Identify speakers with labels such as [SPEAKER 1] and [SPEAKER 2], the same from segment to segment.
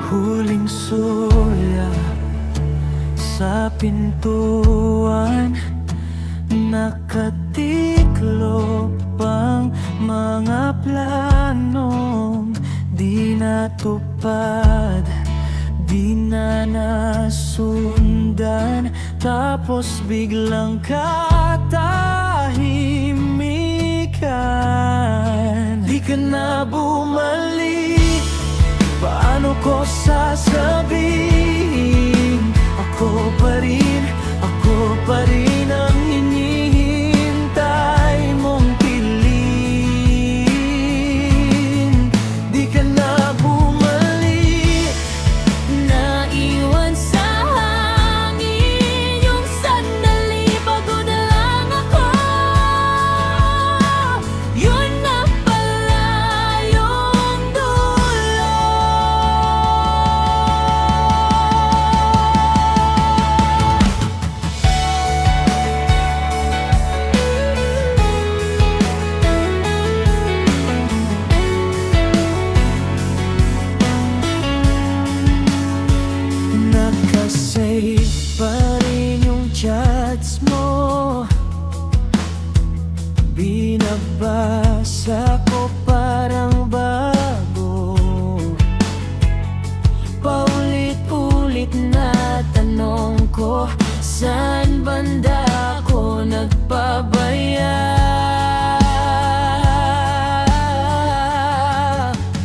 [SPEAKER 1] Huling sulya sa pintuan, nakatiklop ang mga planong di natupad, di na nasundan. Tapos biglang katahimikan, di ka na bumalik. Paano ko sasabihin? Ako pa rin ang hinihintay mong piling. Di ka na bumalik.
[SPEAKER 2] Naiwan sa hangin yung sandali, pagod na lang ako. Yun na pala yung dulo.
[SPEAKER 1] Nakasave pa rin yung chats mo, binabasa ko parang bago. Paulit-ulit na tanong ko, saan banda ako nagpabaya?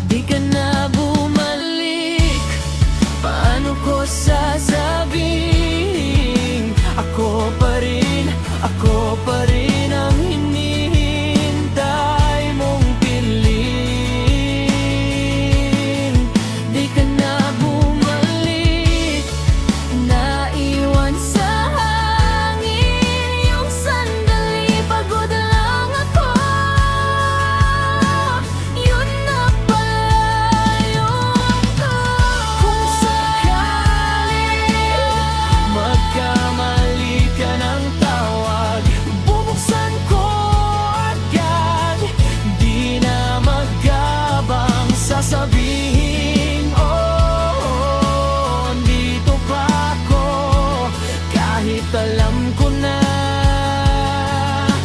[SPEAKER 1] Di ka na bumalik. Paano ko sasabihin? Ako pa rin ang hinihintay mong piling. Di ka na bumalik.
[SPEAKER 2] Naiwan sa hangin yung sandali, pagod na lang ako. Yun na pala yung
[SPEAKER 1] Kung sakali magkamali ka ng tawag, bubuksan ko agad. Di na magabang sasabihin, oh, dito pa ako. Kahit alam ko na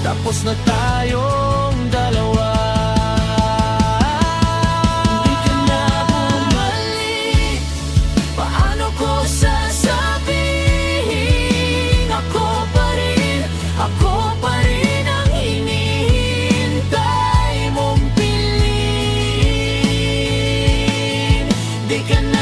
[SPEAKER 1] tapos na tayong dalawa. Di ka na bumalik. Paano ko sasabihin? Ako pa rin ang hinihintay mong piling. Di ka na